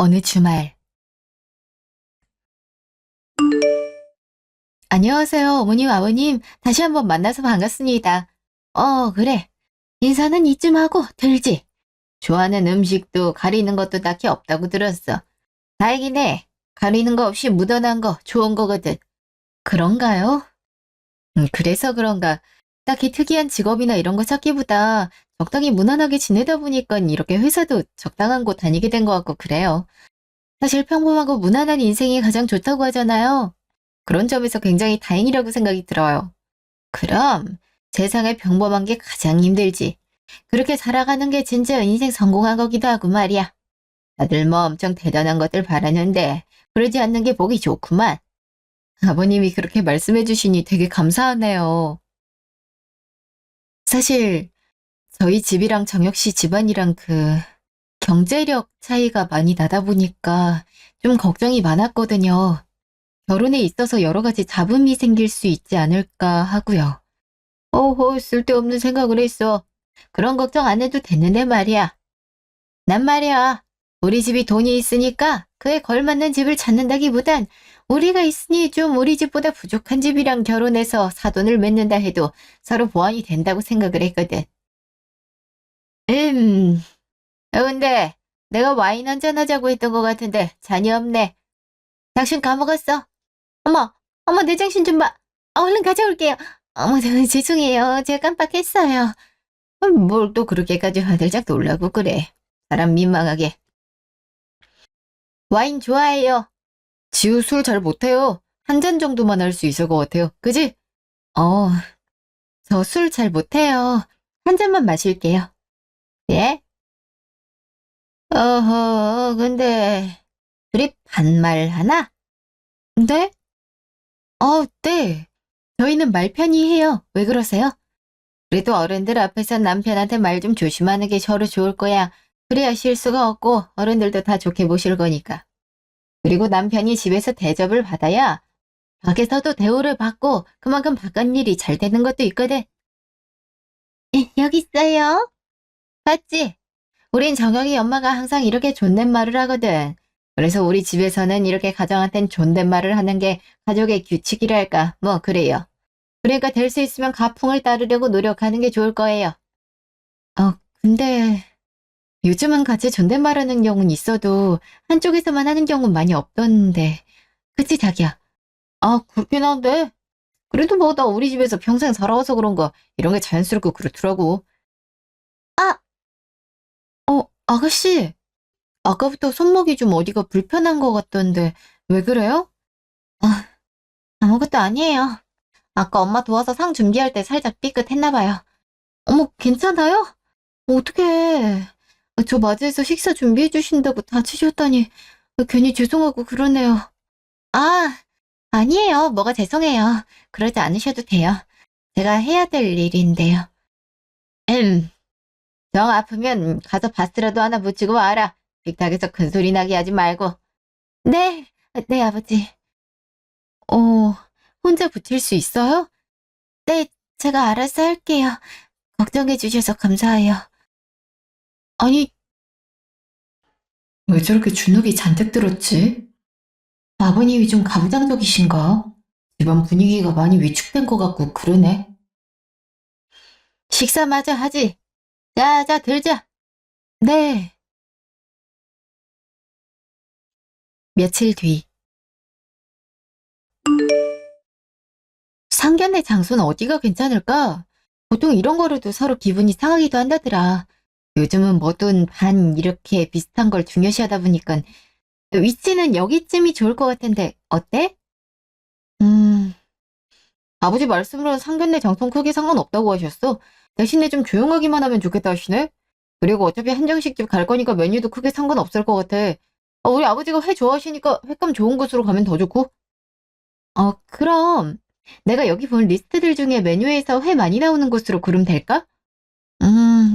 어느 주말. 안녕하세요, 어머님, 아버님. 다시 한번 만나서 반갑습니다. 그래. 인사는 이쯤 하고 들지. 좋아하는 음식도 가리는 것도 딱히 없다고 들었어. 다행이네. 가리는 거 없이 묻어난 거 좋은 거거든. 그런가요? 그래서 그런가. 딱히 특이한 직업이나 이런 거 찾기보다 적당히 무난하게 지내다 보니까 이렇게 회사도 적당한 곳 다니게 된 것 같고 그래요. 사실 평범하고 무난한 인생이 가장 좋다고 하잖아요. 그런 점에서 굉장히 다행이라고 생각이 들어요. 그럼 세상에 평범한 게 가장 힘들지. 그렇게 살아가는 게 진짜 인생 성공한 거기도 하고 말이야. 다들 뭐 엄청 대단한 것들 바라는데 그러지 않는 게 보기 좋구만. 아버님이 그렇게 말씀해 주시니 되게 감사하네요. 사실 저희 집이랑 정혁 씨 집안이랑 경제력 차이가 많이 나다 보니까 좀 걱정이 많았거든요. 결혼에 있어서 여러 가지 잡음이 생길 수 있지 않을까 하고요. 쓸데없는 생각을 했어. 그런 걱정 안 해도 됐는데 말이야. 난 말이야. 우리 집이 돈이 있으니까 그에 걸맞는 집을 찾는다기보단 우리가 있으니 좀 우리 집보다 부족한 집이랑 결혼해서 사돈을 맺는다 해도 서로 보완이 된다고 생각을 했거든. 음, 근데 내가 와인 한잔 하자고 했던 것 같은데 잔이 없네. 당신 까먹었어? 어머, 어머, 내 정신 좀 봐. 얼른 가져올게요. 어머, 죄송해요. 제가 깜빡했어요. 뭘 또 그렇게까지 화들짝 놀라고 그래. 사람 민망하게. 와인 좋아해요. 지우 술 잘 못해요. 한 잔 정도만 할 수 있을 것 같아요. 그지? 어, 저 술 잘 못해요. 한 잔만 마실게요. 예? 근데 둘이 반말 하나? 네? 네. 저희는 말 편히 해요. 왜 그러세요? 그래도 어른들 앞에서 남편한테 말 좀 조심하는 게 서로 좋을 거야. 그래야 실수가 없고 어른들도 다 좋게 보실 거니까. 그리고 남편이 집에서 대접을 받아야 밖에서도 대우를 받고 그만큼 바깥 일이 잘 되는 것도 있거든. 여기 있어요. 봤지? 우린 정혁이 엄마가 항상 이렇게 존댓말을 하거든. 그래서 우리 집에서는 이렇게 가정한텐 존댓말을 하는 게 가족의 규칙이랄까. 뭐 그래요. 그러니까 될 수 있으면 가풍을 따르려고 노력하는 게 좋을 거예요. 근데 요즘은 같이 존댓말하는 경우는 있어도 한쪽에서만 하는 경우는 많이 없던데. 그치 자기야? 그렇긴 한데 그래도 뭐 나 우리 집에서 평생 살아와서 그런가 이런 게 자연스럽고 그렇더라고. 아! 아가씨. 아까부터 손목이 좀 어디가 불편한 것 같던데 왜 그래요? 아, 아무것도 아니에요. 아까 엄마 도와서 상 준비할 때 살짝 삐끗했나 봐요. 어머, 괜찮아요? 어떡해. 저 마트에서 식사 준비해 주신다고 다치셨다니 괜히 죄송하고 그러네요. 아, 아니에요. 뭐가 죄송해요. 그러지 않으셔도 돼요. 제가 해야 될 일인데요. 음, 정 아프면 가서 바스라도 하나 붙이고 와라. 빅탁에서 큰 소리 나게 하지 말고. 네, 네, 아버지. 어, 혼자 붙일 수 있어요? 네, 제가 알아서 할게요. 걱정해 주셔서 감사해요. 아니, 왜 저렇게 주눅이 잔뜩 들었지? 아버님이 좀 가부장적이신가? 집안 분위기가 많이 위축된 것 같고 그러네. 식사 마저 하지. 자, 자, 들자. 네. 며칠 뒤. 상견례 장소는 어디가 괜찮을까? 보통 이런 거라도 서로 기분이 상하기도 한다더라. 요즘은 뭐든 반 이렇게 비슷한 걸 중요시하다 보니까 위치는 여기쯤이 좋을 것 같은데 어때? 음, 아버지 말씀으로는 상견례 장소 크게 상관없다고 하셨어. 대신에 좀 조용하기만 하면 좋겠다 하시네. 그리고 어차피 한정식집 갈 거니까 메뉴도 크게 상관없을 것 같아. 우리 아버지가 회 좋아하시니까 횟감 좋은 곳으로 가면 더 좋고. 그럼 내가 여기 본 리스트들 중에 메뉴에서 회 많이 나오는 곳으로 고르면 될까?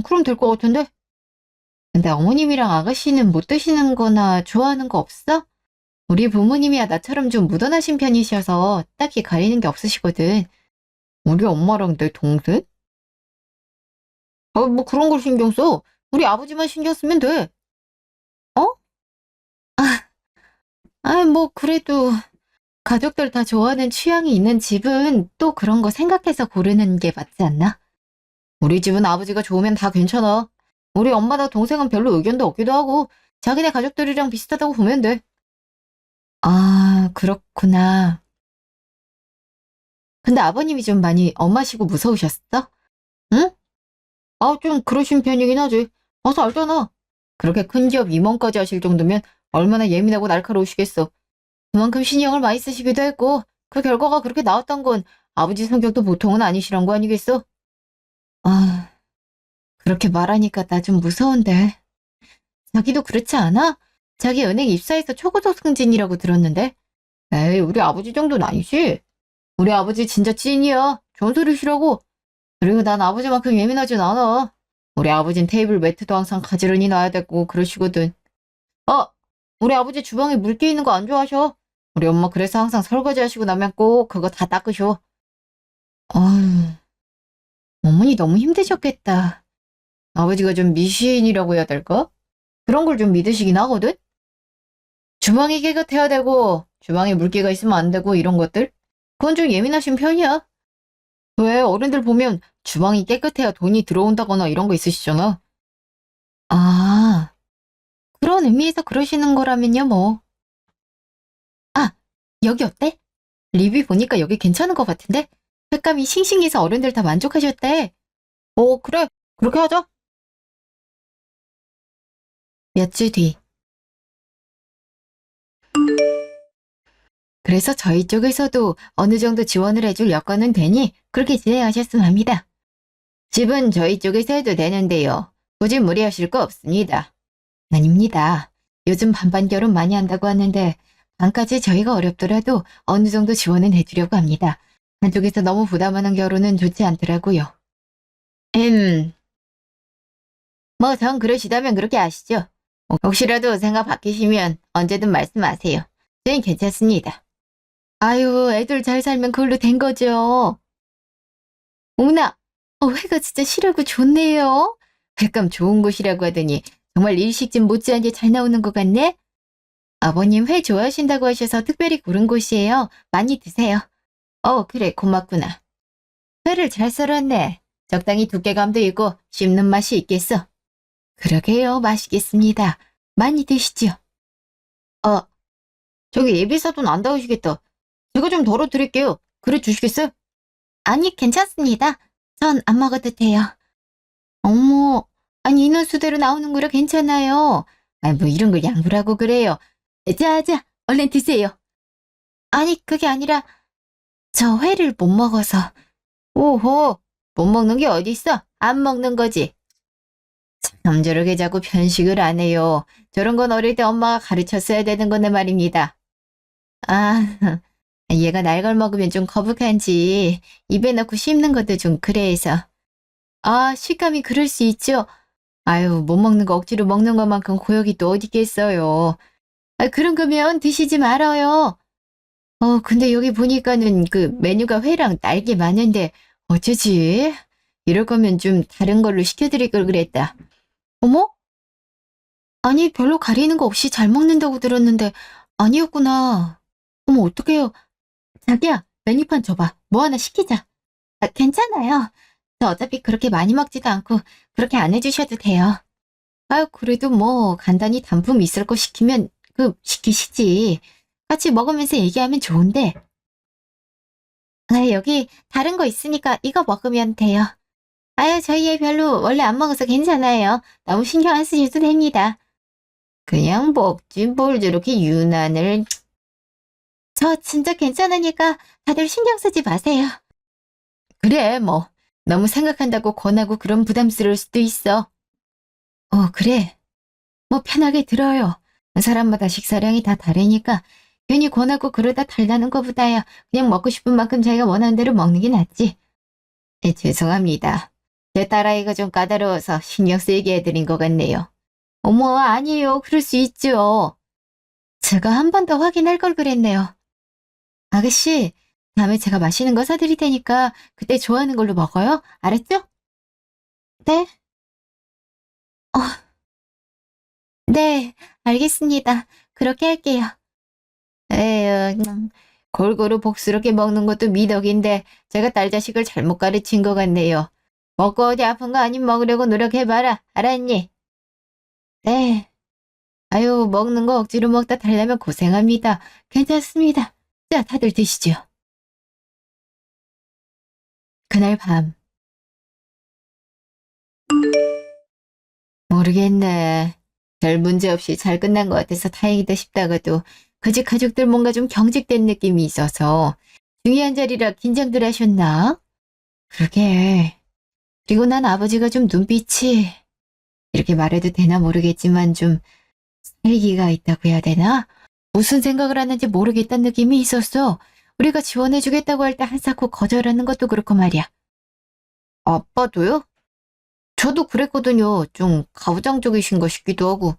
그럼 될 것 같은데? 근데 어머님이랑 아가씨는 못 드시는 거나 좋아하는 거 없어? 우리 부모님이야 나처럼 좀 무던하신 편이셔서 딱히 가리는 게 없으시거든. 우리 엄마랑 내 동생? 뭐 그런 걸 신경 써. 우리 아버지만 신경 쓰면 돼. 어? 뭐, 그래도 가족들 다 좋아하는 취향이 있는 집은 또 그런 거 생각해서 고르는 게 맞지 않나? 우리 집은 아버지가 좋으면 다 괜찮아. 우리 엄마나 동생은 별로 의견도 없기도 하고 자기네 가족들이랑 비슷하다고 보면 돼. 아, 그렇구나. 근데 아버님이 좀 많이 엄하시고 무서우셨어? 응? 좀 그러신 편이긴 하지. 봐서 알잖아. 그렇게 큰 기업 임원까지 하실 정도면 얼마나 예민하고 날카로우시겠어. 그만큼 신경을 많이 쓰시기도 했고 그 결과가 그렇게 나왔던 건 아버지 성격도 보통은 아니시란 거 아니겠어? 아, 그렇게 말하니까 나 좀 무서운데. 자기도 그렇지 않아? 자기 은행 입사해서 초고속 승진이라고 들었는데? 에이, 우리 아버지 정도는 아니지. 우리 아버지 진짜 찐이야. 좋은 소리시라고. 그리고 난 아버지만큼 예민하진 않아. 우리 아버진 테이블 매트도 항상 가지런히 놔야 되고 그러시거든. 아, 우리 아버지 주방에 물기 있는 거 안 좋아하셔. 우리 엄마 그래서 항상 설거지 하시고 나면 꼭 그거 다 닦으셔. 아유, 어머니 너무 힘드셨겠다. 아버지가 좀 미신이라고 해야 될까? 그런 걸 좀 믿으시긴 하거든? 주방이 깨끗해야 되고, 주방에 물기가 있으면 안 되고, 이런 것들? 그건 좀 예민하신 편이야. 왜 어른들 보면 주방이 깨끗해야 돈이 들어온다거나 이런 거 있으시잖아. 아, 그런 의미에서 그러시는 거라면요, 뭐. 아, 여기 어때? 리뷰 보니까 여기 괜찮은 것 같은데? 색감이 싱싱해서 어른들 다 만족하셨대. 그래. 그렇게 하자. 몇 주 뒤. 그래서 저희 쪽에서도 어느 정도 지원을 해줄 여건은 되니 그렇게 진행하셨으면 합니다. 집은 저희 쪽에서 해도 되는데요. 굳이 무리하실 거 없습니다. 아닙니다. 요즘 반반 결혼 많이 한다고 하는데 반까지 저희가 어렵더라도 어느 정도 지원은 해주려고 합니다. 한쪽에서 너무 부담하는 결혼은 좋지 않더라고요. 뭐 전 그러시다면 그렇게 하시죠. 혹시라도 생각 바뀌시면 언제든 말씀하세요. 저는 괜찮습니다. 아유, 애들 잘 살면 그걸로 된 거죠. 오나, 회가 진짜 실하고 좋네요. 백감 좋은 곳이라고 하더니 정말 일식집 못지않게 잘 나오는 것 같네? 아버님 회 좋아하신다고 하셔서 특별히 고른 곳이에요. 많이 드세요. 그래, 고맙구나. 회를 잘 썰었네. 적당히 두께감도 있고 씹는 맛이 있겠어. 그러게요, 맛있겠습니다. 많이 드시죠. 어, 저기 예비사돈 안 닿으시겠다. 제가 좀 덜어드릴게요. 그래 주시겠어요? 아니, 괜찮습니다. 전 안 먹어도 돼요. 어머, 아니, 인원수대로 나오는 거라 괜찮아요. 뭐 이런 걸 양보를 하고 그래요. 자, 얼른 드세요. 아니, 그게 아니라 저 회를 못 먹어서. 오호, 못 먹는 게 어딨어? 안 먹는 거지. 참 저렇게 자꾸 편식을 안 해요. 저런 건 어릴 때 엄마가 가르쳤어야 되는 건데 말입니다. 아, 얘가 날 걸 먹으면 좀 거북한지 입에 넣고 씹는 것도 좀 그래 해서. 아, 식감이 그럴 수 있죠. 아유, 못 먹는 거 억지로 먹는 것만큼 고역이 또 어디 있겠어요. 그런 거면 드시지 말아요. 근데 여기 보니까는 그 메뉴가 회랑 날개 많은데 어쩌지? 이럴 거면 좀 다른 걸로 시켜드릴 걸 그랬다. 어머? 아니, 별로 가리는 거 없이 잘 먹는다고 들었는데 아니었구나. 어머, 어떡해요. 자기야, 메뉴판 줘봐. 뭐 하나 시키자. 괜찮아요. 저 어차피 그렇게 많이 먹지도 않고 그렇게 안 해주셔도 돼요. 아유, 그래도 뭐 간단히 단품 있을 거 시키면 시키시지. 같이 먹으면서 얘기하면 좋은데. 여기 다른 거 있으니까 이거 먹으면 돼요. 아유, 저희 애 별로 원래 안 먹어서 괜찮아요. 너무 신경 안 쓰셔도 됩니다. 그냥 먹지 뭘 저렇게 유난을. 저 진짜 괜찮으니까 다들 신경 쓰지 마세요. 그래, 뭐. 너무 생각한다고 권하고 그럼 부담스러울 수도 있어. 그래. 뭐 편하게 들어요. 사람마다 식사량이 다 다르니까 괜히 권하고 그러다 달라는 것보다야 그냥 먹고 싶은 만큼 자기가 원하는 대로 먹는 게 낫지. 죄송합니다. 제 딸아이가 좀 까다로워서 신경 쓰이게 해드린 것 같네요. 어머, 아니에요. 그럴 수 있죠. 제가 한 번 더 확인할 걸 그랬네요. 아가씨, 다음에 제가 맛있는 거 사드릴 테니까 그때 좋아하는 걸로 먹어요. 알았죠? 네? 어, 네, 알겠습니다. 그렇게 할게요. 에휴, 골고루 복스럽게 먹는 것도 미덕인데 제가 딸 자식을 잘못 가르친 것 같네요. 먹고 어디 아픈 거 아님 먹으려고 노력해봐라. 알았니? 네. 아유, 먹는 거 억지로 먹다 달려면 고생합니다. 괜찮습니다. 자, 다들 드시죠. 그날 밤. 모르겠네. 별 문제 없이 잘 끝난 것 같아서 다행이다 싶다가도 그 집 가족들 뭔가 좀 경직된 느낌이 있어서 중요한 자리라 긴장들 하셨나? 그러게. 그리고 난 아버지가 좀 눈빛이 이렇게 말해도 되나 모르겠지만 좀 살기가 있다고 해야 되나? 무슨 생각을 하는지 모르겠다는 느낌이 있었어. 우리가 지원해주겠다고 할 때 한사코 거절하는 것도 그렇고 말이야. 아빠도요? 저도 그랬거든요. 좀 가부장적이신 거 싶기도 하고.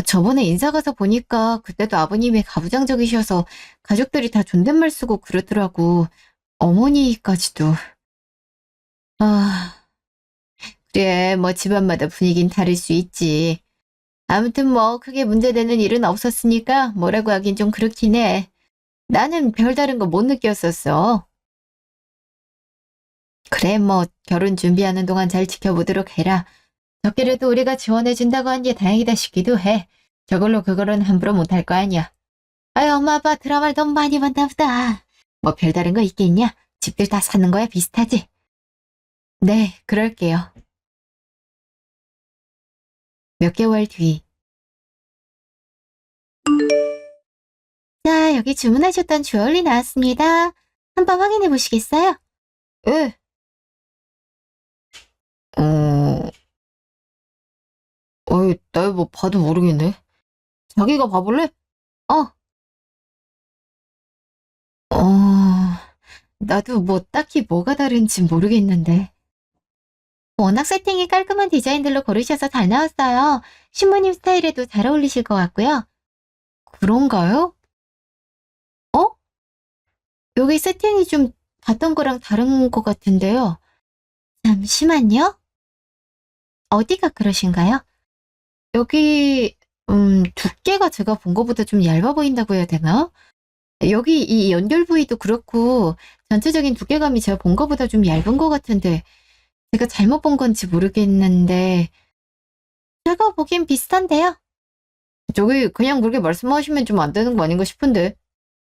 저번에 인사 가서 보니까 그때도 아버님이 가부장적이셔서 가족들이 다 존댓말 쓰고 그러더라고. 어머니까지도. 아, 그래, 뭐 집안마다 분위긴 다를 수 있지. 아무튼 뭐 크게 문제되는 일은 없었으니까 뭐라고 하긴 좀 그렇긴 해. 나는 별다른 거 못 느꼈었어. 그래, 뭐 결혼 준비하는 동안 잘 지켜보도록 해라. 적게라도 우리가 지원해준다고 한 게 다행이다 싶기도 해. 저걸로 그거는 함부로 못할 거 아니야. 아유, 엄마 아빠 드라마를 너무 많이 봤나 보다. 뭐 별다른 거 있겠냐? 집들 다 사는 거야 비슷하지? 네, 그럴게요. 몇 개월 뒤. 자, 여기 주문하셨던 주얼리 나왔습니다. 한번 확인해 보시겠어요? 예. 어, 어이, 나 뭐 봐도 모르겠네. 자기가 봐볼래? 어, 어, 나도 뭐 딱히 뭐가 다른지 모르겠는데. 워낙 세팅이 깔끔한 디자인들로 고르셔서 잘 나왔어요. 신부님 스타일에도 잘 어울리실 것 같고요. 그런가요? 어? 여기 세팅이 좀 봤던 거랑 다른 것 같은데요. 잠시만요. 어디가 그러신가요? 여기, 두께가 제가 본 것보다 좀 얇아 보인다고 해야 되나? 여기 이 연결 부위도 그렇고, 전체적인 두께감이 제가 본 것보다 좀 얇은 것 같은데, 제가 잘못 본 건지 모르겠는데, 제가 보기엔 비슷한데요? 저기 그냥 그렇게 말씀하시면 좀 안 되는 거 아닌가 싶은데.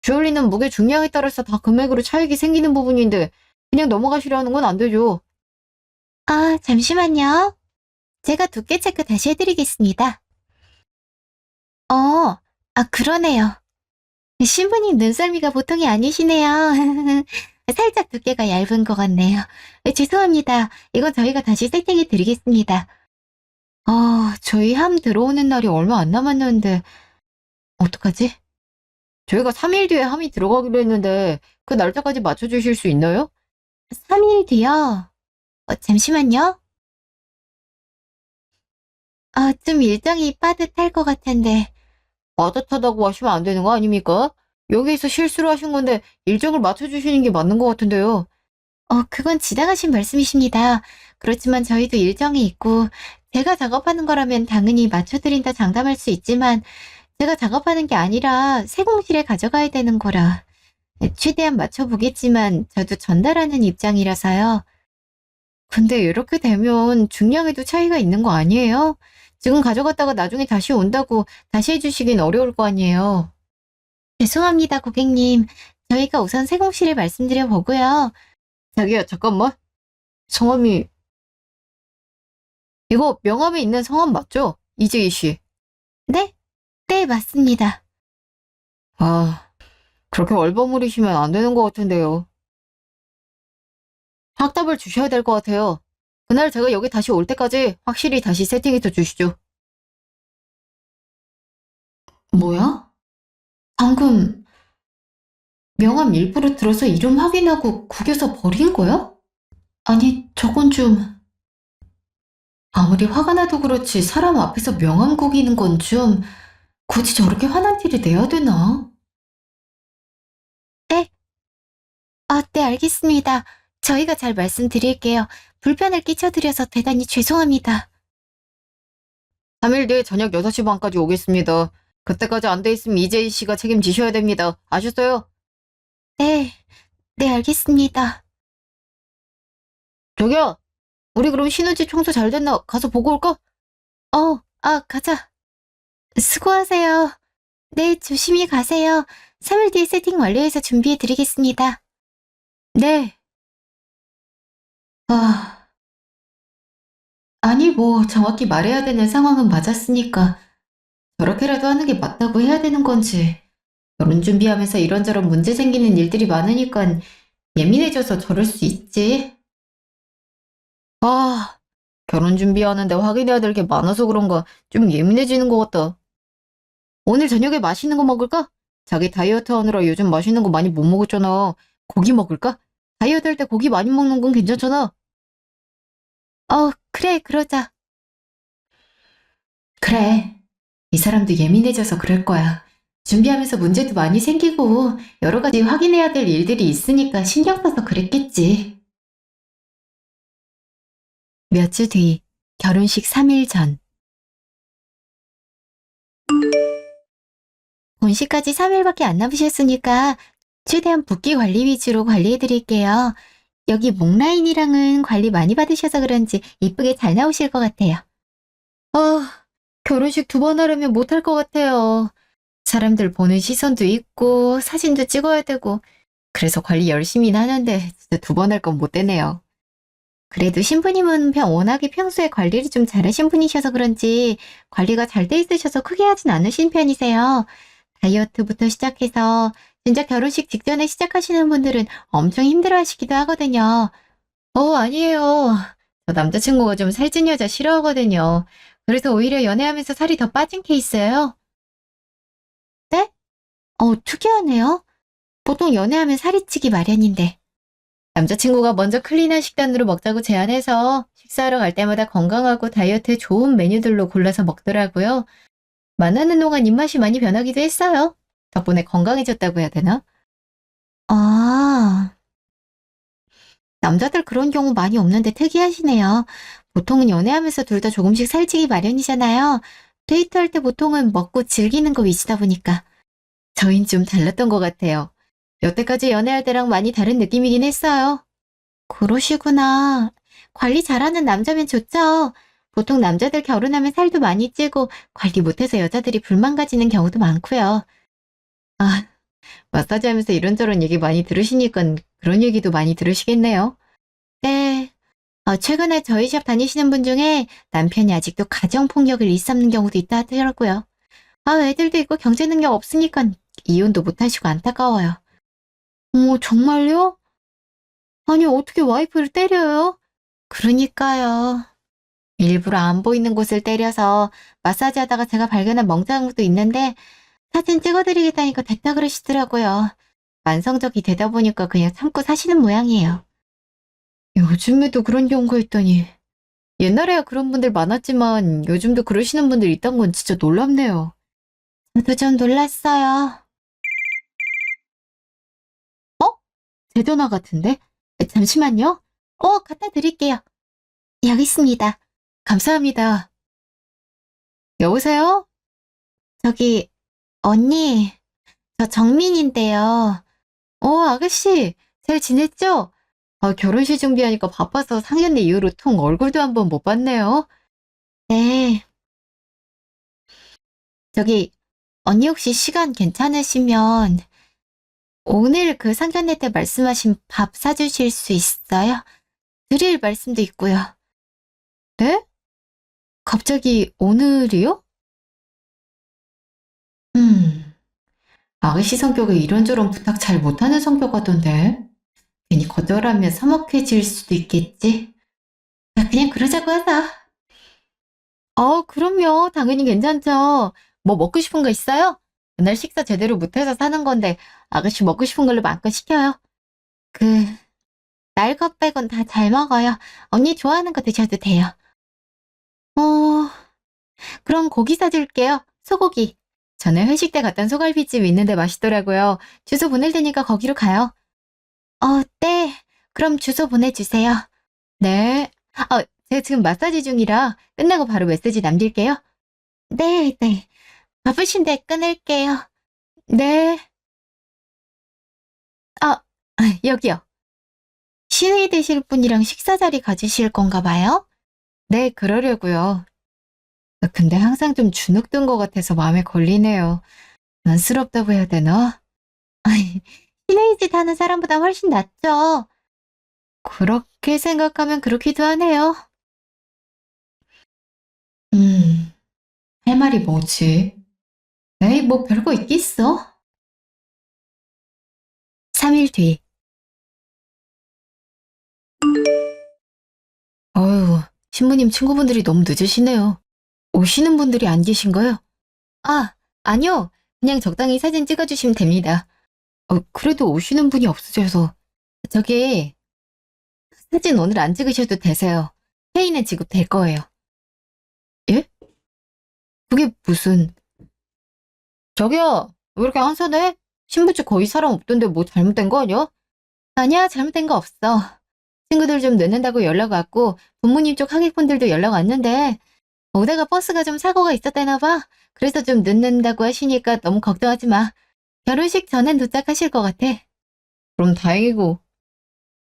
주얼리는 무게 중량에 따라서 다 금액으로 차익이 생기는 부분인데, 그냥 넘어가시려 하는 건 안 되죠. 아, 잠시만요. 제가 두께 체크 다시 해드리겠습니다. 그러네요. 신부님 눈썰미가 보통이 아니시네요. 살짝 두께가 얇은 것 같네요. 죄송합니다. 이건 저희가 다시 세팅해 드리겠습니다. 저희 함 들어오는 날이 얼마 안 남았는데, 어떡하지? 저희가 3일 뒤에 함이 들어가기로 했는데, 그 날짜까지 맞춰주실 수 있나요? 3일 뒤요? 잠시만요. 좀 일정이 빠듯할 것 같은데. 빠듯하다고 하시면 안 되는 거 아닙니까? 여기서 실수를 하신 건데 일정을 맞춰주시는 게 맞는 것 같은데요. 그건 지나가신 말씀이십니다. 그렇지만 저희도 일정이 있고, 제가 작업하는 거라면 당연히 맞춰드린다 장담할 수 있지만, 제가 작업하는 게 아니라 세공실에 가져가야 되는 거라. 최대한 맞춰보겠지만, 저도 전달하는 입장이라서요. 근데 이렇게 되면 중량에도 차이가 있는 거 아니에요? 지금 가져갔다가 나중에 다시 온다고 다시 해주시긴 어려울 거 아니에요. 죄송합니다, 고객님. 저희가 우선 세공실을 말씀드려 보고요. 자기야, 잠깐만. 성함이, 이거 명함에 있는 성함 맞죠? 이재희 씨. 네? 네, 맞습니다. 아, 그렇게 얼버무리시면 안 되는 것 같은데요. 확답을 주셔야 될 것 같아요. 그날 제가 여기 다시 올 때까지 확실히 다시 세팅해서 주시죠. 뭐야? 방금 명함 일부러 들어서 이름 확인하고 구겨서 버린 거야? 아니, 저건 좀... 아무리 화가 나도 그렇지 사람 앞에서 명함 구기는 건 좀... 굳이 저렇게 화난 티를 내야 되나? 네? 네, 알겠습니다. 저희가 잘 말씀드릴게요. 불편을 끼쳐드려서 대단히 죄송합니다. 3일 뒤에 저녁 6시 반까지 오겠습니다. 그때까지 안 돼 있으면 이재희 씨가 책임지셔야 됩니다. 아셨어요? 네, 네, 알겠습니다. 저기요, 우리 그럼 신우집 청소 잘 됐나 가서 보고 올까? 가자. 수고하세요. 네, 조심히 가세요. 3일 뒤에 세팅 완료해서 준비해 드리겠습니다. 네. 아, 아니 뭐 정확히 말해야 되는 상황은 맞았으니까 저렇게라도 하는 게 맞다고 해야 되는 건지 결혼 준비하면서 이런저런 문제 생기는 일들이 많으니까 예민해져서 저럴 수 있지. 아, 결혼 준비하는데 확인해야 될 게 많아서 그런가 좀 예민해지는 것 같다. 오늘 저녁에 맛있는 거 먹을까? 자기 다이어트 하느라 요즘 맛있는 거 많이 못 먹었잖아. 고기 먹을까? 다이어트 할 때 고기 많이 먹는 건 괜찮잖아. 그래, 그러자. 그래. 이 사람도 예민해져서 그럴 거야. 준비하면서 문제도 많이 생기고 여러 가지 확인해야 될 일들이 있으니까 신경 써서 그랬겠지. 며칠 뒤, 결혼식 3일 전. 본식까지 3일밖에 안 남으셨으니까 최대한 붓기 관리 위주로 관리해드릴게요. 여기 목 라인이랑은 관리 많이 받으셔서 그런지 이쁘게 잘 나오실 것 같아요. 결혼식 2번 하려면 못할 것 같아요. 사람들 보는 시선도 있고 사진도 찍어야 되고 그래서 관리 열심히 하는데 진짜 2번 할 건 못 되네요. 그래도 신부님은 워낙에 평소에 관리를 좀 잘하신 분이셔서 그런지 관리가 잘 돼 있으셔서 크게 하진 않으신 편이세요. 다이어트부터 시작해서 진짜 결혼식 직전에 시작하시는 분들은 엄청 힘들어 하시기도 하거든요. 아니에요. 저 남자친구가 좀 살찐 여자 싫어하거든요. 그래서 오히려 연애하면서 살이 더 빠진 케이스예요. 네? 특이하네요. 보통 연애하면 살이 찌기 마련인데. 남자친구가 먼저 클린한 식단으로 먹자고 제안해서 식사하러 갈 때마다 건강하고 다이어트에 좋은 메뉴들로 골라서 먹더라고요. 만나는 동안 입맛이 많이 변하기도 했어요. 덕분에 건강해졌다고 해야 되나? 아, 남자들 그런 경우 많이 없는데 특이하시네요. 보통은 연애하면서 둘 다 조금씩 살찌기 마련이잖아요. 데이트할 때 보통은 먹고 즐기는 거 위주다 보니까. 저흰 좀 달랐던 것 같아요. 여태까지 연애할 때랑 많이 다른 느낌이긴 했어요. 그러시구나. 관리 잘하는 남자면 좋죠. 보통 남자들 결혼하면 살도 많이 찌고 관리 못해서 여자들이 불만 가지는 경우도 많고요. 아, 마사지 하면서 이런저런 얘기 많이 들으시니까 그런 얘기도 많이 들으시겠네요. 네. 최근에 저희 샵 다니시는 분 중에 남편이 아직도 가정폭력을 일삼는 경우도 있다 하더라고요. 애들도 있고 경제 능력 없으니까 이혼도 못하시고 안타까워요. 정말요? 아니, 어떻게 와이프를 때려요? 그러니까요. 일부러 안 보이는 곳을 때려서 마사지 하다가 제가 발견한 멍청한 것도 있는데 사진 찍어드리겠다니까 됐다 그러시더라고요. 만성적이 되다 보니까 그냥 참고 사시는 모양이에요. 요즘에도 그런 경우가 있다니. 옛날에야 그런 분들 많았지만 요즘도 그러시는 분들 있단 건 진짜 놀랍네요. 저도 좀 놀랐어요. 제 전화 같은데? 잠시만요. 갖다 드릴게요. 여기 있습니다. 감사합니다. 여보세요? 저기, 언니, 저 정민인데요. 아가씨, 잘 지냈죠? 결혼식 준비하니까 바빠서 상견례 이후로 통 얼굴도 한번 못 봤네요. 네. 저기, 언니 혹시 시간 괜찮으시면 오늘 그 상견례 때 말씀하신 밥 사주실 수 있어요? 드릴 말씀도 있고요. 네? 갑자기 오늘이요? 음, 아가씨 성격에 이런저런 부탁 잘 못하는 성격 같던데. 괜히 거절하면 서먹해질 수도 있겠지? 야, 그냥 그러자고 하자. 그럼요. 당연히 괜찮죠. 뭐 먹고 싶은 거 있어요? 그날 식사 제대로 못해서 사는 건데 아가씨 먹고 싶은 걸로 마음껏 시켜요. 날 것 빼곤 다 잘 먹어요. 언니 좋아하는 거 드셔도 돼요. 어, 그럼 고기 사줄게요. 소고기. 전에 회식 때 갔던 소갈비집 있는데 맛있더라고요. 주소 보낼 테니까 거기로 가요. 네. 그럼 주소 보내주세요. 네. 제가 지금 마사지 중이라 끝나고 바로 메시지 남길게요. 네, 네. 바쁘신데 끊을게요. 네. 아, 여기요. 시내에 되실 분이랑 식사 자리 가지실 건가 봐요? 네, 그러려고요. 근데 항상 좀 주눅든 것 같아서 마음에 걸리네요. 안쓰럽다고 해야 되나? 아이, 시내이 짓 하는 사람보다 훨씬 낫죠. 그렇게 생각하면 그렇기도 하네요. 음, 할 말이 뭐지? 에이, 뭐 별거 있겠어? 3일 뒤. 어휴, 신부님 친구분들이 너무 늦으시네요. 오시는 분들이 안 계신가요? 아, 아니요. 그냥 적당히 사진 찍어주시면 됩니다. 그래도 오시는 분이 없으셔서. 저기, 사진 오늘 안 찍으셔도 되세요. 페이는 지급될 거예요. 예? 그게 무슨... 저기요, 왜 이렇게 한산해? 신부 측 거의 사람 없던데 뭐 잘못된 거 아니야? 아니야, 잘못된 거 없어. 친구들 좀 늦는다고 연락 왔고, 부모님 쪽 하객분들도 연락 왔는데, 오다가 버스가 좀 사고가 있었다나 봐. 그래서 좀 늦는다고 하시니까 너무 걱정하지 마. 결혼식 전엔 도착하실 것 같아. 그럼 다행이고.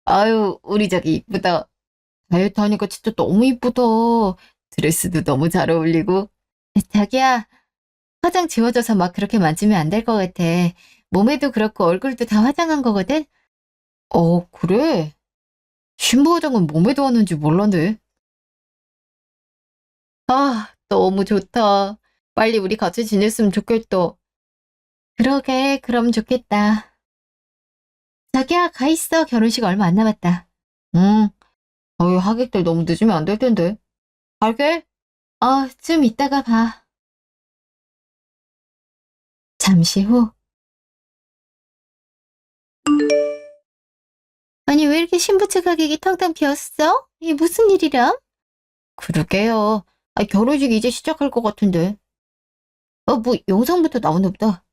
아유, 우리 저기 이쁘다. 다이어트 하니까 진짜 너무 이쁘다. 드레스도 너무 잘 어울리고. 자기야, 화장 지워져서 막 그렇게 만지면 안 될 것 같아. 몸에도 그렇고 얼굴도 다 화장한 거거든? 그래? 신부 화장은 몸에도 하는지 몰랐네. 아, 너무 좋다. 빨리 우리 같이 지냈으면 좋겠다. 그러게, 그럼 좋겠다. 자기야, 가 있어. 결혼식 얼마 안 남았다. 응. 하객들 너무 늦으면 안 될 텐데. 갈게. 좀 이따가 봐. 잠시 후. 아니, 왜 이렇게 신부 측 하객이 텅텅 비었어? 이게 무슨 일이람? 그러게요. 결혼식 이제 시작할 것 같은데. 뭐, 영상부터 나오나 보다.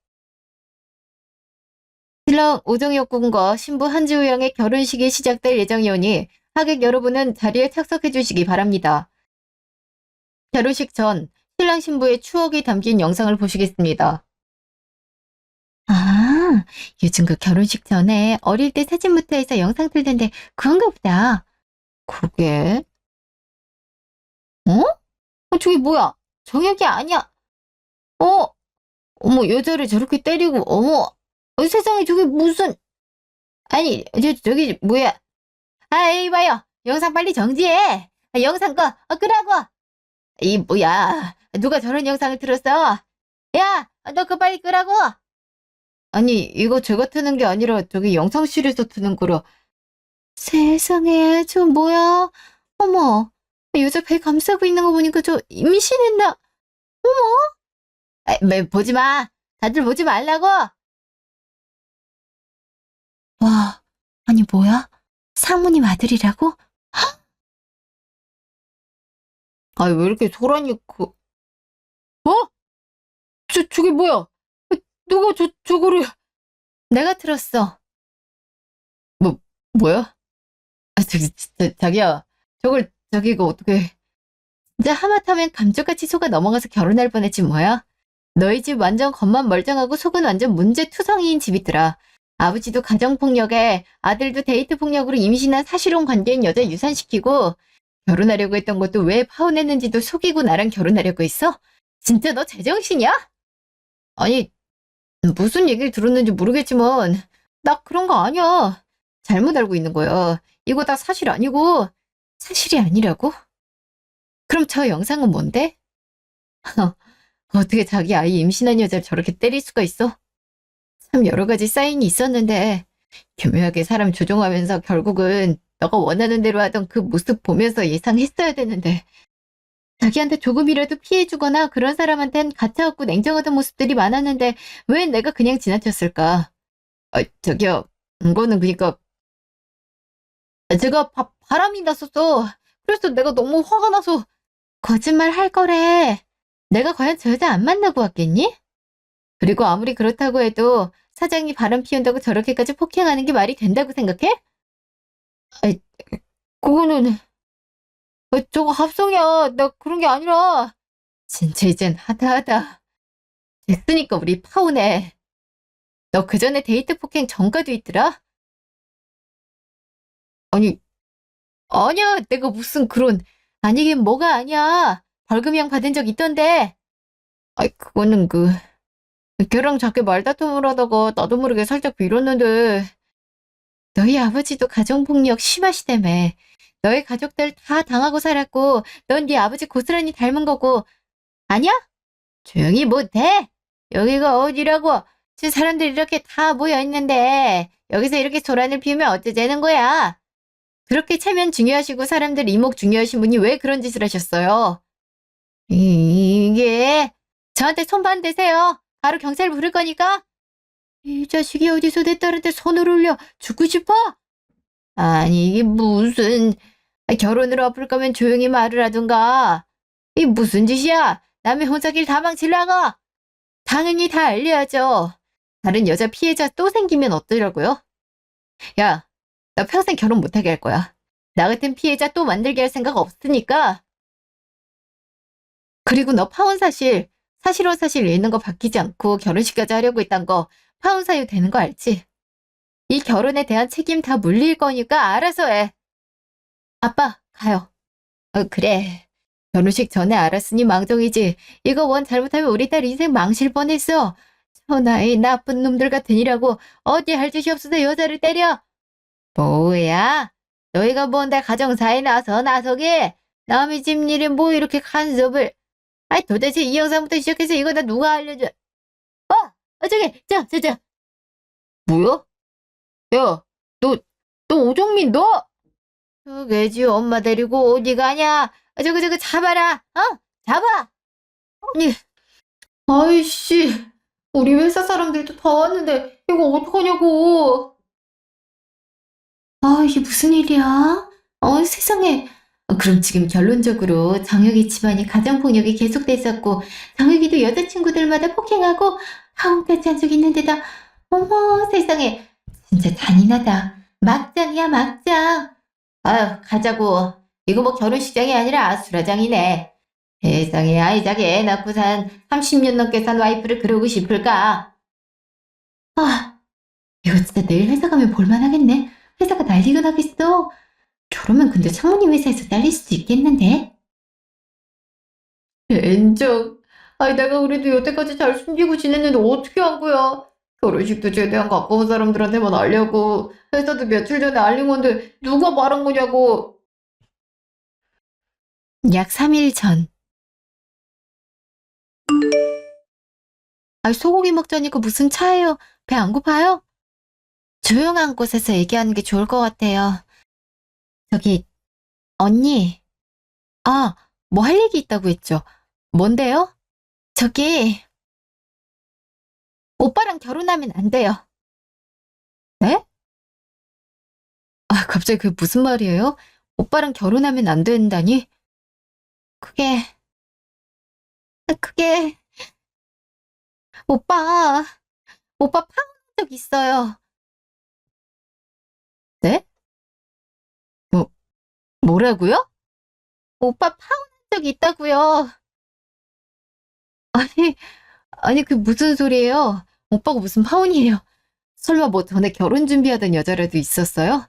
신랑 오정혁 군과 신부 한지우 양의 결혼식이 시작될 예정이오니 하객 여러분은 자리에 착석해 주시기 바랍니다. 결혼식 전 신랑 신부의 추억이 담긴 영상을 보시겠습니다. 아, 요즘 그 결혼식 전에 어릴 때 사진부터 해서 영상 틀던데 그건가 보다. 그게? 어? 저게 뭐야? 정혁이 아니야. 어? 어머, 여자를 저렇게 때리고, 어머, 세상에 저게 무슨, 아니, 저기, 뭐야. 이봐요. 영상 빨리 정지해. 영상 끄라고. 뭐야. 누가 저런 영상을 틀었어? 야, 너 그거 빨리 끄라고. 아니, 이거 제가 트는 게 아니라 저기 영상실에서 트는 거라. 세상에, 저 뭐야? 어머, 여자 배 감싸고 있는 거 보니까 저 임신했나? 어머? 보지 마. 다들 보지 말라고. 와, 아니 뭐야? 상무님 아들이라고? 왜 이렇게 소란이 어? 저게 뭐야? 누가 저거를 내가 틀었어. 뭐, 뭐야? 자기야. 자기가 어떻게 진짜 하마터면 감쪽같이 속아 넘어가서 결혼할 뻔했지 뭐야? 너희 집 완전 겉만 멀쩡하고 속은 완전 문제투성이인 집이더라. 아버지도 가정폭력에 아들도 데이트폭력으로 임신한 사실혼 관계인 여자 유산시키고 결혼하려고 했던 것도 왜 파혼했는지도 속이고 나랑 결혼하려고 했어? 진짜 너 제정신이야? 아니, 무슨 얘기를 들었는지 모르겠지만 나 그런 거 아니야. 잘못 알고 있는 거야. 이거 다 사실 아니고 사실이 아니라고? 그럼 저 영상은 뭔데? 어떻게 자기 아이 임신한 여자를 저렇게 때릴 수가 있어? 참 여러 가지 사인이 있었는데 교묘하게 사람 조종하면서 결국은 너가 원하는 대로 하던 그 모습 보면서 예상했어야 되는데 자기한테 조금이라도 피해주거나 그런 사람한텐 가차없고 냉정하던 모습들이 많았는데 왜 내가 그냥 지나쳤을까? 저기요. 이거는 그니까 제가 바람이 났었어. 그래서 내가 너무 화가 나서 거짓말 할 거래. 내가 과연 저 여자 안 만나고 왔겠니? 그리고 아무리 그렇다고 해도 사장이 바람 피운다고 저렇게까지 폭행하는 게 말이 된다고 생각해? 아이, 그거는 저거 합성이야. 나 그런 게 아니라 진짜 이젠 하다하다. 됐으니까 우리 파혼해. 너 그 전에 데이트 폭행 전과도 있더라? 아니, 아니야. 내가 무슨 그런, 아니긴 뭐가 아니야. 벌금형 받은 적 있던데. 아이, 그거는 걔랑 자꾸 말다툼을 하다가 나도 모르게 살짝 빌었는데, 너희 아버지도 가정폭력 심하시다며. 너희 가족들 다 당하고 살았고, 넌 네 아버지 고스란히 닮은 거고. 아니야? 조용히 못해. 여기가 어디라고? 지금 사람들 이렇게 다 모여 있는데, 여기서 이렇게 소란을 피우면 어쩌자는 거야? 그렇게 체면 중요하시고 사람들 이목 중요하신 분이 왜 그런 짓을 하셨어요? 이게 저한테 손반 대세요. 바로 경찰 부를 거니까. 이 자식이 어디서 내 딸한테 손을 올려 죽고 싶어? 아니 이게 무슨 결혼으로 아플 거면 조용히 말을 하든가. 이 무슨 짓이야? 남의 혼자길 다 망치려고. 당연히 다 알려야죠. 다른 여자 피해자 또 생기면 어쩌려고요? 야, 나 평생 결혼 못하게 할 거야. 나 같은 피해자 또 만들게 할 생각 없으니까. 그리고 너 파혼 사실혼 사실 있는 거 바뀌지 않고 결혼식까지 하려고 했단 거 파혼 사유 되는 거 알지? 이 결혼에 대한 책임 다 물릴 거니까 알아서 해. 아빠, 가요. 그래. 결혼식 전에 알았으니 망정이지. 이거 원 잘못하면 우리 딸 인생 망칠 뻔했어. 천하의 나쁜 놈들 같으니라고 어디 할 짓이 없어서 여자를 때려. 뭐야? 너희가 뭔데 가정사에 나서게? 남의 집 일에 뭐 이렇게 간섭을. 아이 도대체 이 영상부터 시작해서 이거 다 누가 알려줘? 저기, 저. 뭐야? 야, 너 오정민 너? 저게지 엄마 데리고 어디 가냐? 저거 잡아라. 잡아. 아니, 아이씨. 우리 회사 사람들도 다 왔는데 이거 어떡하냐고. 이게 무슨 일이야? 세상에. 그럼 지금 결론적으로 정혁이 집안이 가정폭력이 계속됐었고 정혁이도 여자친구들마다 폭행하고 파혼까지 한 적 있는데다 어머 세상에 진짜 잔인하다. 막장이야 막장. 아유 가자고. 이거 뭐 결혼식장이 아니라 아수라장이네. 세상에 아이작에 애 낳고 산 30년 넘게 산 와이프를 그러고 싶을까? 이거 진짜 내일 회사 가면 볼만하겠네. 회사가 난리가 나겠어. 저러면 근데 사모님 회사에서 잘릴 수도 있겠는데? 인정. 내가 그래도 여태까지 잘 숨기고 지냈는데 어떻게 한 거야? 결혼식도 최대한 가까운 사람들한테만 알려고 회사도 며칠 전에 알린 건데 누가 말한 거냐고. 약 3일 전. 소고기 먹자니까 무슨 차예요? 배 안 고파요? 조용한 곳에서 얘기하는 게 좋을 것 같아요. 저기, 언니. 뭐 할 얘기 있다고 했죠? 뭔데요? 저기, 오빠랑 결혼하면 안 돼요. 네? 갑자기 그게 무슨 말이에요? 오빠랑 결혼하면 안 된다니? 그게, 그게, 오빠 파혼한 적 있어요. 네? 뭐, 뭐라고요? 오빠 파혼한 적 있다고요. 아니, 아니, 그 무슨 소리예요? 오빠가 무슨 파혼이에요? 설마 뭐 전에 결혼 준비하던 여자라도 있었어요?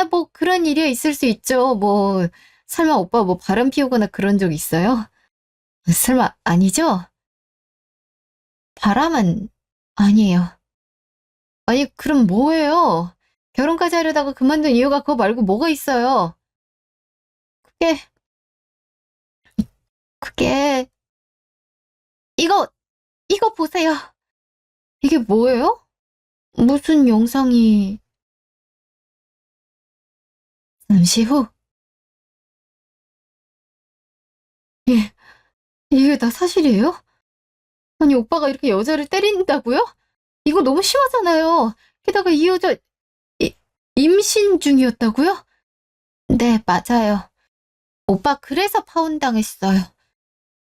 뭐 그런 일이 있을 수 있죠. 뭐, 설마 오빠 뭐 바람 피우거나 그런 적 있어요? 설마 아니죠? 바람은 아니에요. 아니, 그럼 뭐예요? 결혼까지 하려다가 그만둔 이유가 그거 말고 뭐가 있어요? 그게, 그게, 이거, 이거 보세요. 이게 뭐예요? 무슨 영상이, 잠시 후, 예, 이게 다 사실이에요? 아니, 오빠가 이렇게 여자를 때린다고요? 이거 너무 심하잖아요. 게다가 이 여자, 임신 중이었다고요? 네, 맞아요. 오빠 그래서 파혼당했어요.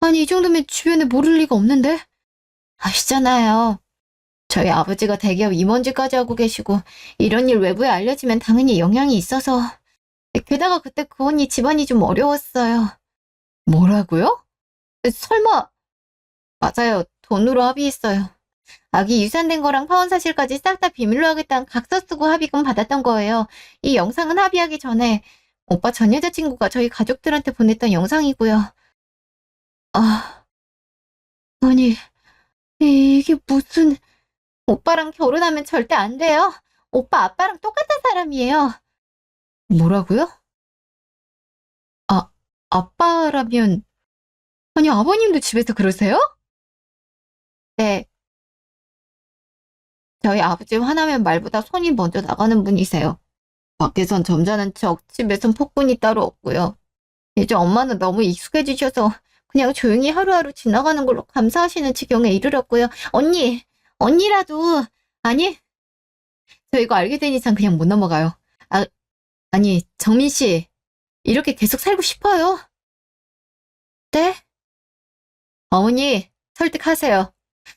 아니, 이 정도면 주변에 모를 리가 없는데? 아시잖아요. 저희 아버지가 대기업 임원직까지 하고 계시고 이런 일 외부에 알려지면 당연히 영향이 있어서 게다가 그때 그 언니 집안이 좀 어려웠어요. 뭐라고요? 설마 맞아요. 돈으로 합의했어요. 아기 유산된 거랑 파혼 사실까지 싹 다 비밀로 하겠다는 각서 쓰고 합의금 받았던 거예요. 이 영상은 합의하기 전에 오빠 전 여자친구가 저희 가족들한테 보냈던 영상이고요. 아, 아니, 이게 무슨... 오빠랑 결혼하면 절대 안 돼요. 오빠 아빠랑 똑같은 사람이에요. 뭐라고요? 아, 아빠라면... 아니, 아버님도 집에서 그러세요? 네, 저희 아버지 화나면 말보다 손이 먼저 나가는 분이세요. 밖에선 점잖은 척, 집에선 폭군이 따로 없고요. 이제 엄마는 너무 익숙해지셔서 그냥 조용히 하루하루 지나가는 걸로 감사하시는 지경에 이르렀고요. 언니라도... 아니, 저 이거 알게 된 이상 그냥 못 넘어가요. 아니, 정민 씨, 이렇게 계속 살고 싶어요? 네? 어머니, 설득하세요.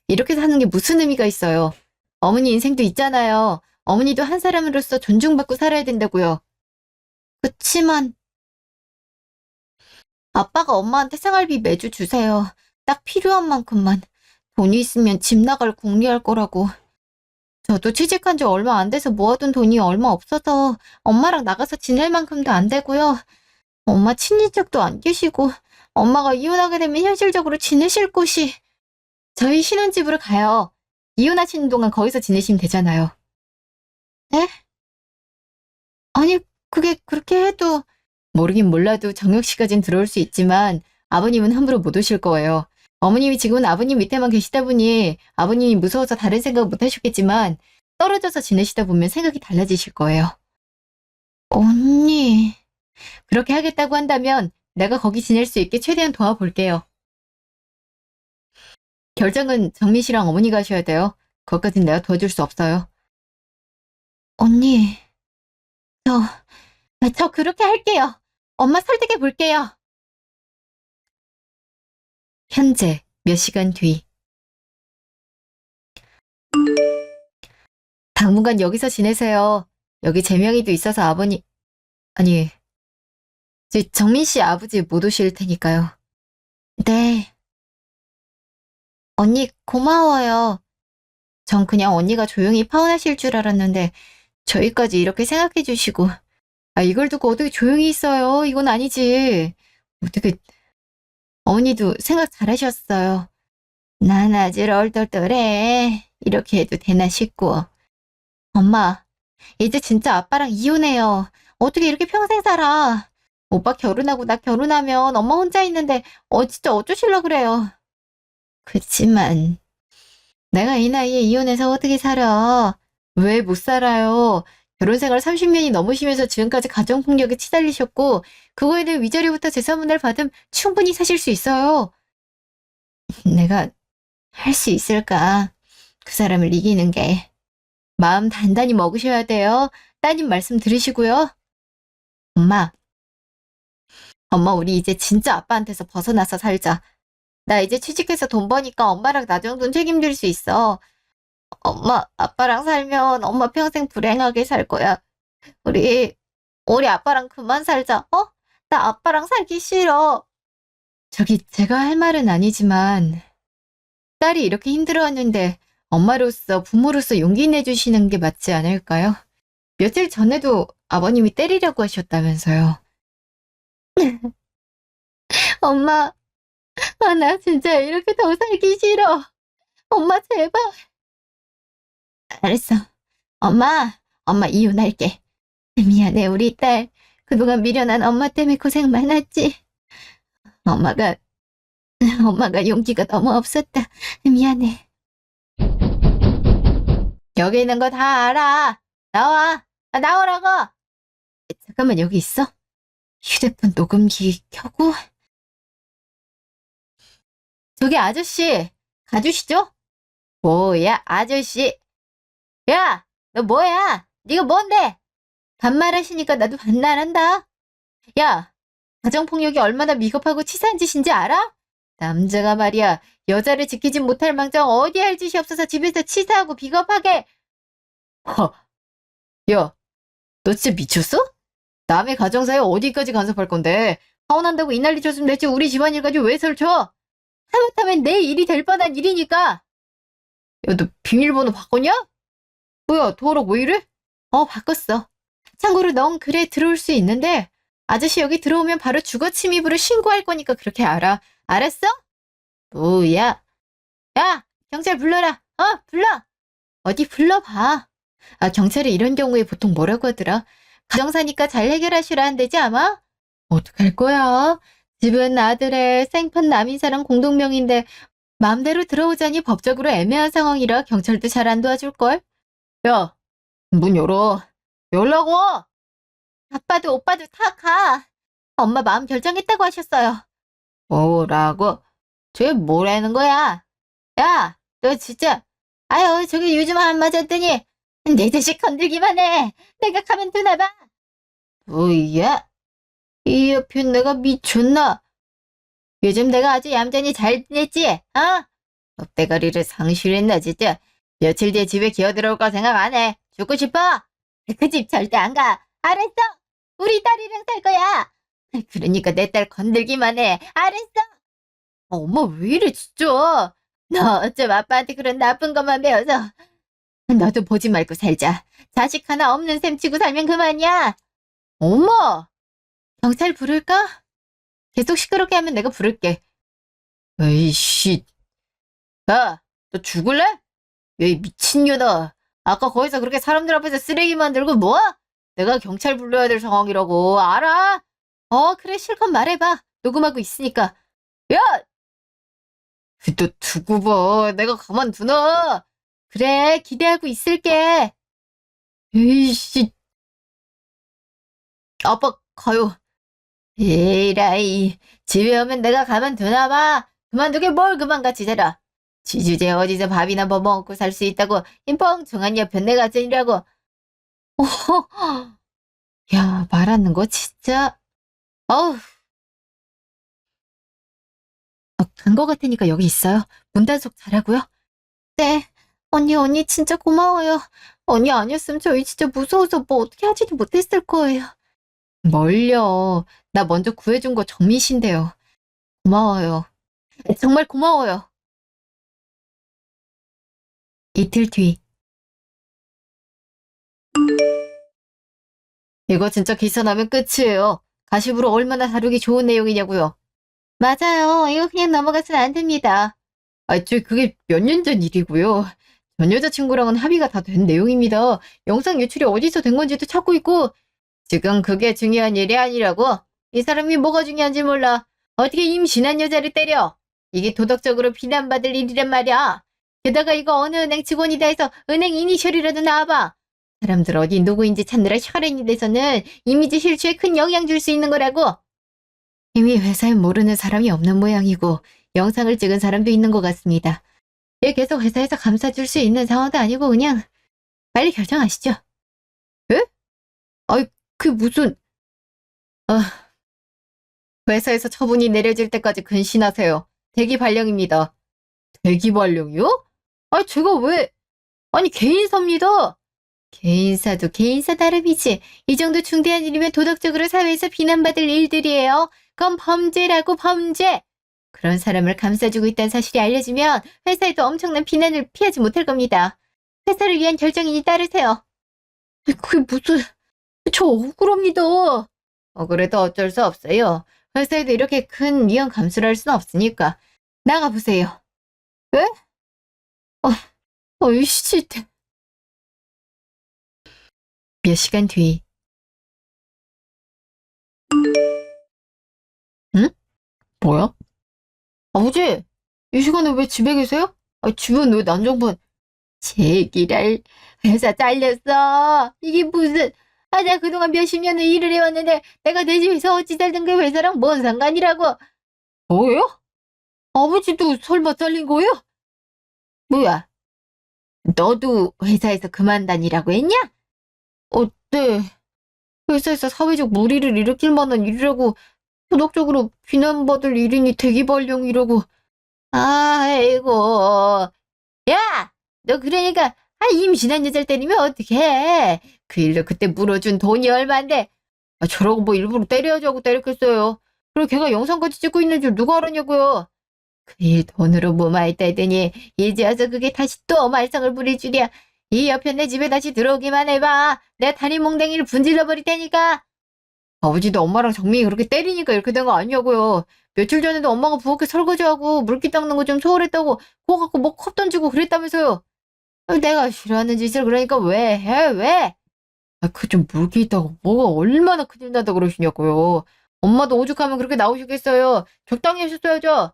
이렇게 사는 게 무슨 의미가 있어요? 어머니 인생도 있잖아요. 어머니도 한 사람으로서 존중받고 살아야 된다고요. 그치만 아빠가 엄마한테 생활비 매주 주세요. 딱 필요한 만큼만. 돈이 있으면 집 나갈 궁리할 거라고. 저도 취직한 지 얼마 안 돼서 모아둔 돈이 얼마 없어서 엄마랑 나가서 지낼 만큼도 안 되고요. 엄마 친인척도 안 계시고 엄마가 이혼하게 되면 현실적으로 지내실 곳이 저희 신혼집으로 가요. 이혼하시는 동안 거기서 지내시면 되잖아요. 네? 아니, 그게 그렇게 해도 모르긴 몰라도 정혁 씨까진 들어올 수 있지만 아버님은 함부로 못 오실 거예요. 어머님이 지금은 아버님 밑에만 계시다 보니 아버님이 무서워서 다른 생각 못 하셨겠지만 떨어져서 지내시다 보면 생각이 달라지실 거예요. 언니, 그렇게 하겠다고 한다면 내가 거기 지낼 수 있게 최대한 도와볼게요. 결정은 정민 씨랑 어머니가 하셔야 돼요. 그것까진 내가 도와줄 수 없어요. 언니, 저 그렇게 할게요. 엄마 설득해 볼게요. 현재 몇 시간 뒤. 당분간 여기서 지내세요. 여기 재명이도 있어서 아니, 정민 씨 아버지 못 오실 테니까요. 네. 언니 고마워요. 전 그냥 언니가 조용히 파혼하실 줄 알았는데 저희까지 이렇게 생각해 주시고. 이걸 두고 어떻게 조용히 있어요? 이건 아니지. 어떻게... 어머니도 생각 잘하셨어요. 난 아직 얼떨떨해. 이렇게 해도 되나 싶고. 엄마, 이제 진짜 아빠랑 이혼해요. 어떻게 이렇게 평생 살아? 오빠 결혼하고 나 결혼하면 엄마 혼자 있는데 진짜 어쩌실라 그래요. 그치만 내가 이 나이에 이혼해서 어떻게 살아? 왜 못 살아요? 결혼 생활 30년이 넘으시면서 지금까지 가정폭력에 치달리셨고 그거에 대해 위자료부터 재산분할 받으면 충분히 사실 수 있어요. 내가 할 수 있을까? 그 사람을 이기는 게. 마음 단단히 먹으셔야 돼요. 따님 말씀 들으시고요. 엄마 우리 이제 진짜 아빠한테서 벗어나서 살자. 나 이제 취직해서 돈 버니까 엄마랑 나 정도는 책임질 수 있어. 엄마, 아빠랑 살면 엄마 평생 불행하게 살 거야. 우리 아빠랑 그만 살자. 나 아빠랑 살기 싫어. 제가 할 말은 아니지만 딸이 이렇게 힘들어하는데 엄마로서 부모로서 용기 내주시는 게 맞지 않을까요? 며칠 전에도 아버님이 때리려고 하셨다면서요. 엄마, 나 진짜 이렇게 더 살기 싫어. 엄마 제발. 알았어. 엄마 이혼할게. 미안해 우리 딸. 그동안 미련한 엄마 때문에 고생 많았지. 엄마가 용기가 너무 없었다. 미안해. 여기 있는 거 다 알아. 나와. 나오라고. 잠깐만 여기 있어. 휴대폰 녹음기 켜고. 저기 아저씨 가주시죠? 뭐야 아저씨. 야, 너 뭐야? 네가 뭔데? 반말하시니까 나도 반말한다. 야, 가정폭력이 얼마나 미흡하고 치사한 짓인지 알아? 남자가 말이야, 여자를 지키지 못할 망정 어디 할 짓이 없어서 집에서 치사하고 비겁하게. 야, 너 진짜 미쳤어? 남의 가정사에 어디까지 간섭할 건데? 파혼한다고 이 난리 쳤으면 대체 우리 집안일 가지고 왜 설쳐? 잘못하면 내 일이 될 뻔한 일이니까. 야, 너 비밀번호 바꿨냐? 뭐야, 도어락 왜 이래? 바꿨어. 참고로 넌 그래 들어올 수 있는데 아저씨 여기 들어오면 바로 주거 침입으로 신고할 거니까 그렇게 알아. 알았어? 뭐야? 야, 경찰 불러라. 불러. 어디 불러봐. 경찰이 이런 경우에 보통 뭐라고 하더라? 가정사니까 잘 해결하시라 한대지 아마? 어떡할 거야? 집은 아들의 생판 남인사랑 공동명인데 마음대로 들어오자니 법적으로 애매한 상황이라 경찰도 잘 안 도와줄걸? 야, 문 열어. 열라고! 아빠도 오빠도 다 가. 엄마 마음 결정했다고 하셨어요. 뭐라고? 저게 뭐라는 거야? 야, 너 진짜, 아유, 저기 요즘 안 맞았더니 내 자식 건들기만 해. 내가 가면 되나 봐. 뭐야? 이 옆에 내가 미쳤나? 요즘 내가 아주 얌전히 잘 지냈지? 엎대가리를 상실했나 진짜. 며칠 뒤에 집에 기어들어올까 생각 안 해. 죽고 싶어? 그 집 절대 안 가. 알았어? 우리 딸이랑 살 거야. 그러니까 내 딸 건들기만 해. 알았어? 엄마 왜 이래 진짜. 너 어쩜 아빠한테 그런 나쁜 것만 배워서. 너도 보지 말고 살자. 자식 하나 없는 셈 치고 살면 그만이야. 엄마! 경찰 부를까? 계속 시끄럽게 하면 내가 부를게. 에이씨. 야, 너 죽을래? 야, 이 미친년아. 아까 거기서 그렇게 사람들 앞에서 쓰레기 만들고 뭐? 내가 경찰 불러야 될 상황이라고. 알아? 그래, 실컷 말해봐. 녹음하고 있으니까. 야! 너 두고 봐. 내가 가만두나? 그래, 기대하고 있을게. 에이씨. 아빠, 가요. 에라이. 집에 오면 내가 가만두나 봐. 그만두게 뭘 그만같이 살아. 지주제 어디서 밥이나 뭐 먹고 살 수 있다고 이 뻥청한 옆에 내가 찐이라고. 야, 말하는 거 진짜. 어우. 간 거 같으니까 여기 있어요. 문단속 잘하고요. 네. 언니 진짜 고마워요. 언니 아니었으면 저희 진짜 무서워서 뭐 어떻게 하지도 못했을 거예요. 뭘요. 나 먼저 구해준 거 정민 씨인데요. 고마워요. 정말 고마워요. 이틀 뒤. 이거 진짜 기사 나면 끝이에요. 가십으로 얼마나 다루기 좋은 내용이냐고요. 맞아요. 이거 그냥 넘어가선 안 됩니다. 그게 몇 년 전 일이고요. 전 여자친구랑은 합의가 다 된 내용입니다. 영상 유출이 어디서 된 건지도 찾고 있고 지금 그게 중요한 일이 아니라고. 이 사람이 뭐가 중요한지 몰라. 어떻게 임신한 여자를 때려. 이게 도덕적으로 비난받을 일이란 말이야. 게다가 이거 어느 은행 직원이다 해서 은행 이니셜이라도 나와봐. 사람들 어디 누구인지 찾느라 혈행이 돼서는 이미지 실추에 큰 영향 줄 수 있는 거라고. 이미 회사에 모르는 사람이 없는 모양이고 영상을 찍은 사람도 있는 것 같습니다. 얘 계속 회사에서 감싸줄 수 있는 상황도 아니고 그냥 빨리 결정하시죠. 에? 그 무슨... 회사에서 처분이 내려질 때까지 근신하세요. 대기 발령입니다. 대기 발령이요? 제가 왜... 개인사입니다. 개인사도 개인사 다름이지. 이 정도 중대한 일이면 도덕적으로 사회에서 비난받을 일들이에요. 그건 범죄라고, 범죄. 그런 사람을 감싸주고 있다는 사실이 알려지면 회사에도 엄청난 비난을 피하지 못할 겁니다. 회사를 위한 결정이니 따르세요. 그게 무슨... 저 억울합니다. 억울해도 어쩔 수 없어요. 회사에도 이렇게 큰 위험 감수를 할 수는 없으니까. 나가보세요. 왜? 이씨. 몇 시간 뒤. 응? 뭐야? 아버지, 이 시간에 왜 집에 계세요? 집은 왜 난장판... 제기랄, 회사 잘렸어. 이게 무슨... 나 그동안 몇십 년을 일을 해왔는데 내가 내 집에서 어찌 살든 그 회사랑 뭔 상관이라고. 뭐예요? 아버지도 설마 잘린 거예요? 뭐야? 너도 회사에서 그만 다니라고 했냐? 네. 회사에서 사회적 물의를 일으킬 만한 일이라고 도덕적으로 비난받을 일이니 대기발령이라고. 아이고. 야! 너 그러니까 임신한 여자를 때리면 어떡해. 그 일로 그때 물어준 돈이 얼만데. 저러고 뭐 일부러 때려야지 하고 때렸겠어요. 그리고 걔가 영상까지 찍고 있는 줄 누가 알았냐고요. 그 일 돈으로 무마했다더니 이제 와서 그게 다시 또 말썽을 부릴 줄이야. 이 여편 내 집에 다시 들어오기만 해봐. 내 다리 몽댕이를 분질러 버릴 테니까. 아버지도 엄마랑 정민이 그렇게 때리니까 이렇게 된 거 아니냐고요. 며칠 전에도 엄마가 부엌에 설거지하고 물기 닦는 거 좀 소홀했다고 그거 갖고 뭐 컵 던지고 그랬다면서요. 내가 싫어하는 짓을 그러니까 왜 해? 왜? 그 좀 물기 있다고 뭐가 얼마나 큰일 나다 그러시냐고요. 엄마도 오죽하면 그렇게 나오시겠어요. 적당히 하셨어야죠.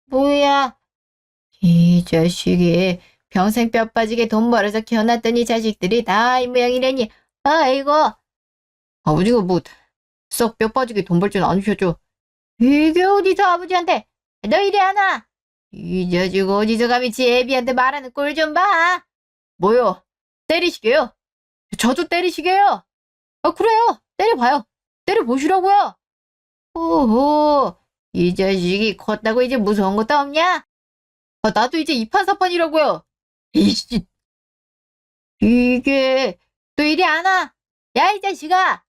뭐야? 이 자식이 평생 뼈 빠지게 돈 벌어서 키워놨더니 자식들이 다 이 모양이라니. 아이고. 아버지가 뭐 썩 뼈 빠지게 돈 벌진 않으셨죠. 이게 어디서 아버지한테 너 이리 안 와. 이 자식 어디서 감히 지 애비한테 말하는 꼴 좀 봐. 뭐요? 때리시게요? 저도 때리시게요? 아 그래요. 때려봐요. 때려보시라고요. 오호. 이 자식이 컸다고 이제 무서운 것도 없냐? 아, 나도 이제 이판사판이라고요. 이씨. 이게 또 이리 안 와. 야 이 자식아.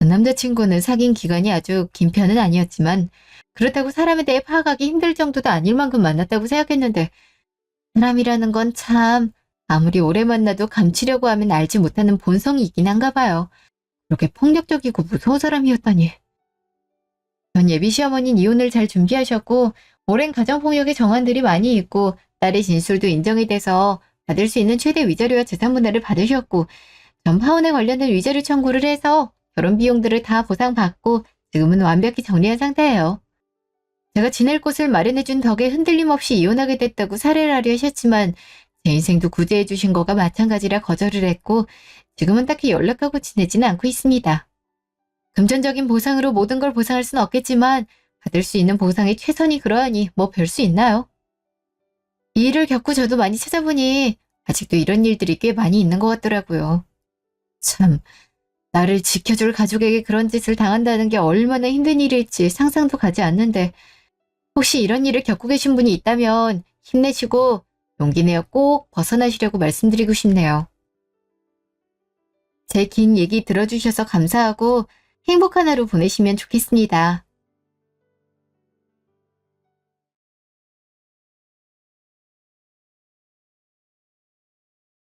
남자친구는 사귄 기간이 아주 긴 편은 아니었지만 그렇다고 사람에 대해 파악하기 힘들 정도도 아닐 만큼 만났다고 생각했는데 사람이라는 건 참 아무리 오래 만나도 감추려고 하면 알지 못하는 본성이 있긴 한가 봐요. 그렇게 폭력적이고 무서운 사람이었다니. 전 예비 시어머니는 이혼을 잘 준비하셨고 오랜 가정폭력의 정황들이 많이 있고 딸의 진술도 인정이 돼서 받을 수 있는 최대 위자료와 재산분할을 받으셨고 전 파혼에 관련된 위자료 청구를 해서 결혼 비용들을 다 보상받고 지금은 완벽히 정리한 상태예요. 제가 지낼 곳을 마련해준 덕에 흔들림 없이 이혼하게 됐다고 사례를 하려 하셨지만 제 인생도 구제해 주신 거가 마찬가지라 거절을 했고 지금은 딱히 연락하고 지내지는 않고 있습니다. 금전적인 보상으로 모든 걸 보상할 수는 없겠지만 받을 수 있는 보상이 최선이 그러하니 뭐 별 수 있나요? 이 일을 겪고 저도 많이 찾아보니 아직도 이런 일들이 꽤 많이 있는 것 같더라고요. 참, 나를 지켜줄 가족에게 그런 짓을 당한다는 게 얼마나 힘든 일일지 상상도 가지 않는데 혹시 이런 일을 겪고 계신 분이 있다면 힘내시고 용기 내어 꼭 벗어나시려고 말씀드리고 싶네요. 제 긴 얘기 들어주셔서 감사하고 행복한 하루 보내시면 좋겠습니다.